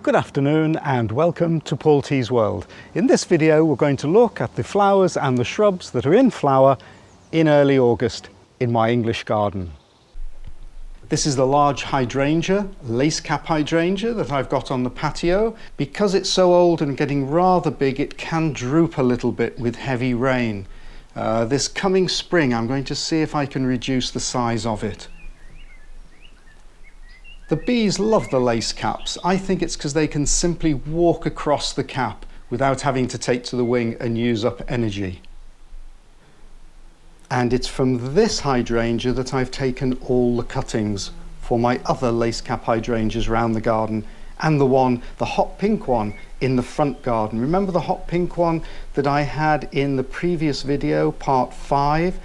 Good afternoon and welcome to Paul T's World. In this video we're going to look at the flowers and the shrubs that are in flower in early August in my English garden. This is the large hydrangea, lacecap hydrangea that I've got on the patio. Because it's so old and getting rather big, it can droop a little bit with heavy rain. This coming spring I'm going to see if I can reduce the size of it. The bees love the lace caps. I think it's because they can simply walk across the cap without having to take to the wing and use up energy. And it's from this hydrangea that I've taken all the cuttings for my other lace cap hydrangeas around the garden, and the hot pink one in the front garden. Remember the hot pink one that I had in the previous video, part 5,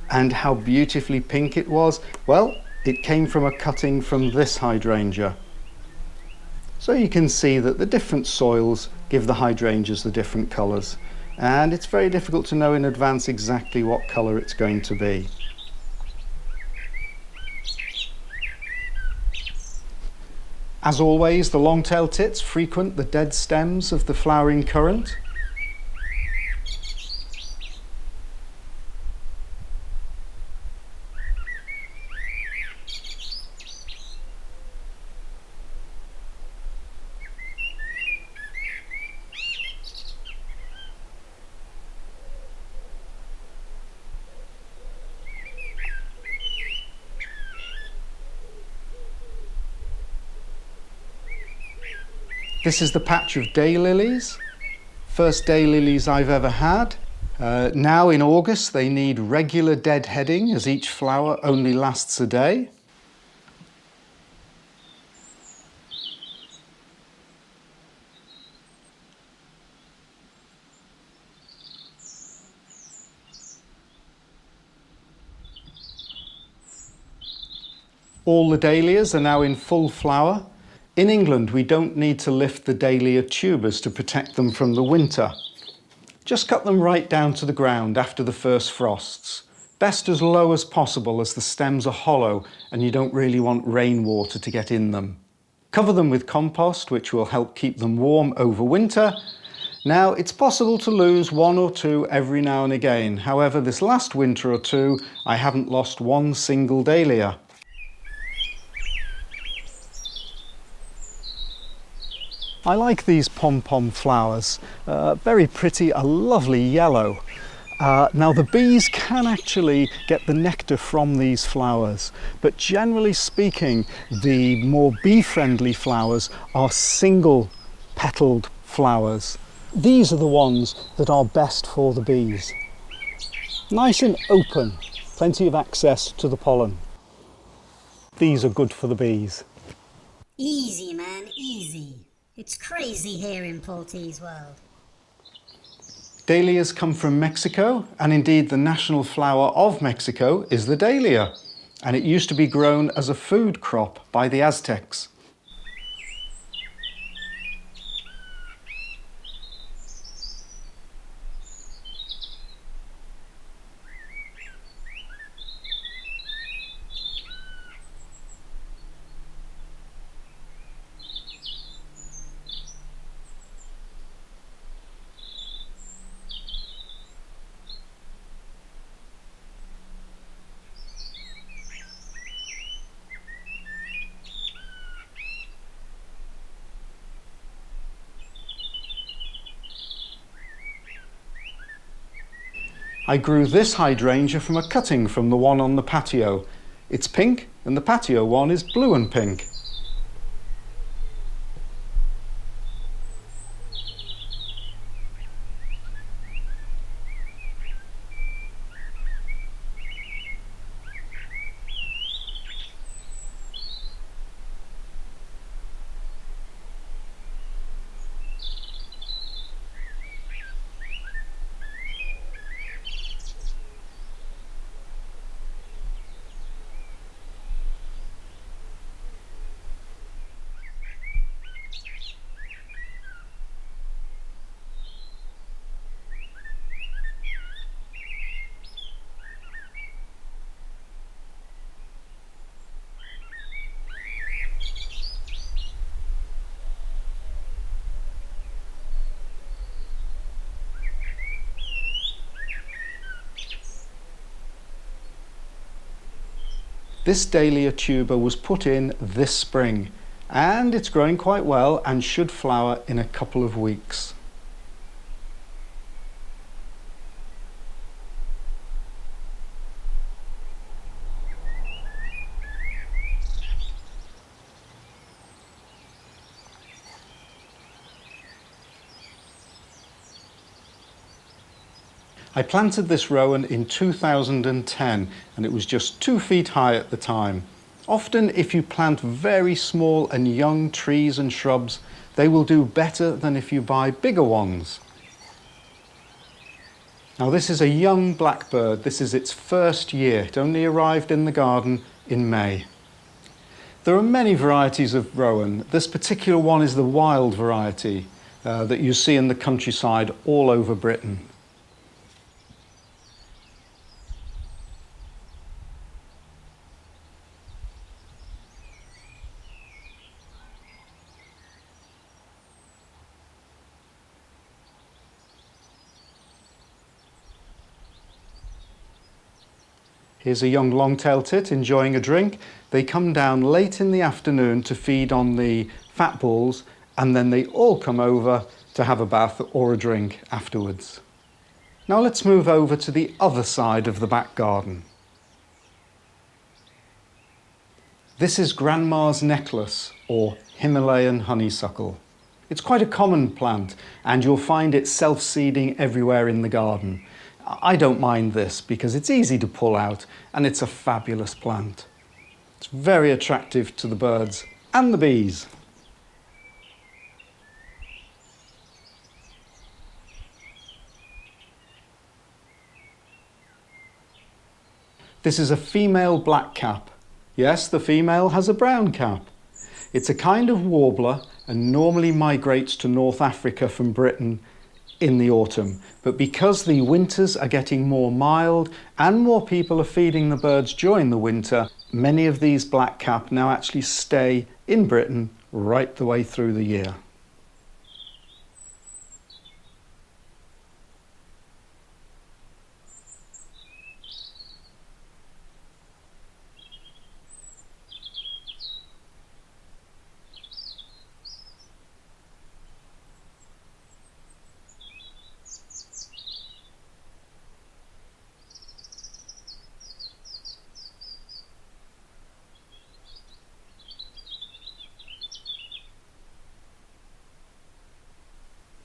and how beautifully pink it was? Well, it came from a cutting from this hydrangea. So you can see that the different soils give the hydrangeas the different colours, and it's very difficult to know in advance exactly what colour it's going to be. As always, the long-tailed tits frequent the dead stems of the flowering currant. This is the patch of daylilies, first daylilies I've ever had. Now in August they need regular deadheading as each flower only lasts a day. All the dahlias are now in full flower. In England, we don't need to lift the dahlia tubers to protect them from the winter. Just cut them right down to the ground after the first frosts. Best as low as possible, as the stems are hollow and you don't really want rainwater to get in them. Cover them with compost, which will help keep them warm over winter. Now, it's possible to lose 1 or 2 every now and again. However, this last winter or two, I haven't lost one single dahlia. I like these pom-pom flowers, very pretty, a lovely yellow. Now the bees can actually get the nectar from these flowers, but generally speaking the more bee-friendly flowers are single-petaled flowers. These are the ones that are best for the bees. Nice and open, plenty of access to the pollen. These are good for the bees. Easy man, easy. It's crazy here in Paul T's World. Dahlias come from Mexico, and indeed the national flower of Mexico is the dahlia, and it used to be grown as a food crop by the Aztecs. I grew this hydrangea from a cutting from the one on the patio. It's pink and the patio one is blue and pink. This dahlia tuber was put in this spring, and it's growing quite well and should flower in a couple of weeks. I planted this Rowan in 2010 and it was just 2 feet high at the time. Often if you plant very small and young trees and shrubs, they will do better than if you buy bigger ones. Now this is a young blackbird. This is its first year. It only arrived in the garden in May. There are many varieties of Rowan. This particular one is the wild variety that you see in the countryside all over Britain. Here's a young long-tailed tit enjoying a drink. They come down late in the afternoon to feed on the fat balls, and then they all come over to have a bath or a drink afterwards. Now let's move over to the other side of the back garden. This is Grandma's necklace, or Himalayan honeysuckle. It's quite a common plant, and you'll find it self-seeding everywhere in the garden. I don't mind this because it's easy to pull out and it's a fabulous plant. It's very attractive to the birds and the bees. This is a female blackcap. Yes, the female has a brown cap. It's a kind of warbler and normally migrates to North Africa from Britain in the autumn, but because the winters are getting more mild and more people are feeding the birds during the winter, many of these blackcap now actually stay in Britain right the way through the year.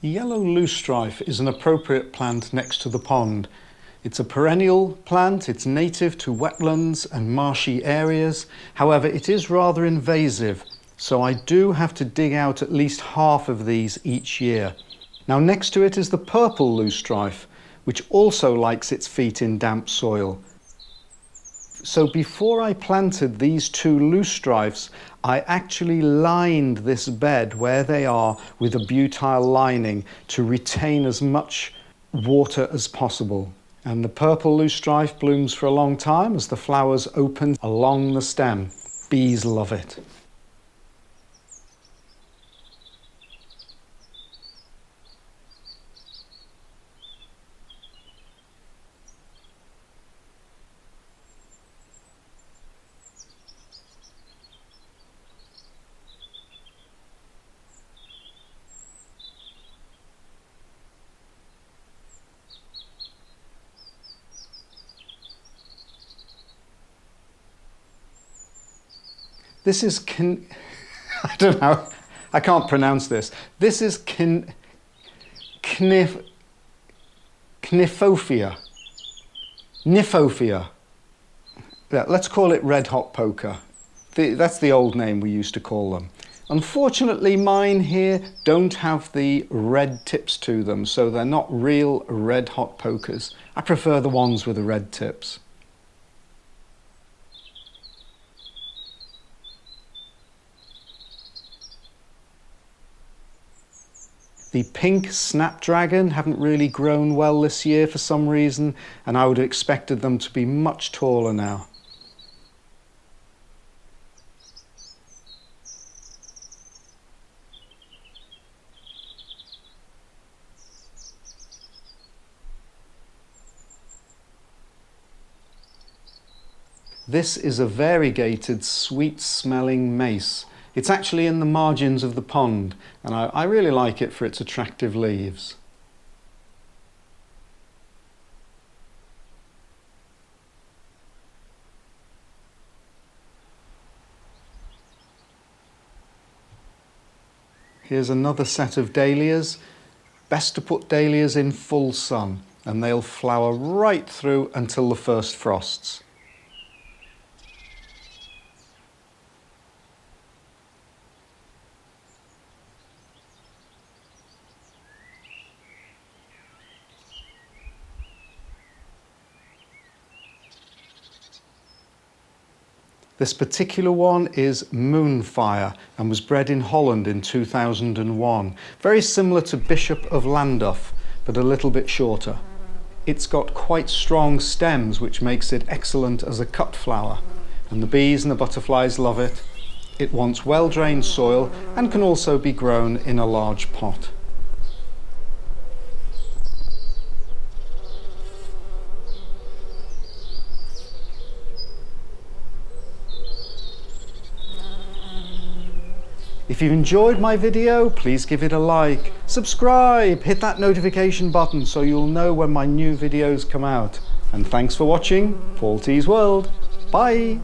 Yellow loosestrife is an appropriate plant next to the pond. It's a perennial plant, it's native to wetlands and marshy areas. However, it is rather invasive, so I do have to dig out at least half of these each year. Now next to it is the purple loosestrife, which also likes its feet in damp soil. So before I planted these two loosestrifes, I actually lined this bed where they are with a butyl lining to retain as much water as possible. And the purple loosestrife blooms for a long time as the flowers open along the stem. Bees love it. This is I don't know, I can't pronounce this. This is Knifophia. Yeah, let's call it red hot poker. That's the old name we used to call them. Unfortunately, mine here don't have the red tips to them, so they're not real red hot pokers. I prefer the ones with the red tips. The pink snapdragon haven't really grown well this year for some reason, and I would have expected them to be much taller now. This is a variegated, sweet-smelling mace. It's actually in the margins of the pond, and I really like it for its attractive leaves. Here's another set of dahlias. Best to put dahlias in full sun, and they'll flower right through until the first frosts. This particular one is Moonfire and was bred in Holland in 2001. Very similar to Bishop of Llandaff, but a little bit shorter. It's got quite strong stems, which makes it excellent as a cut flower, and the bees and the butterflies love it. It wants well-drained soil and can also be grown in a large pot. If you've enjoyed my video, please give it a like, subscribe, hit that notification button so you'll know when my new videos come out. And thanks for watching Paul T's World. Bye!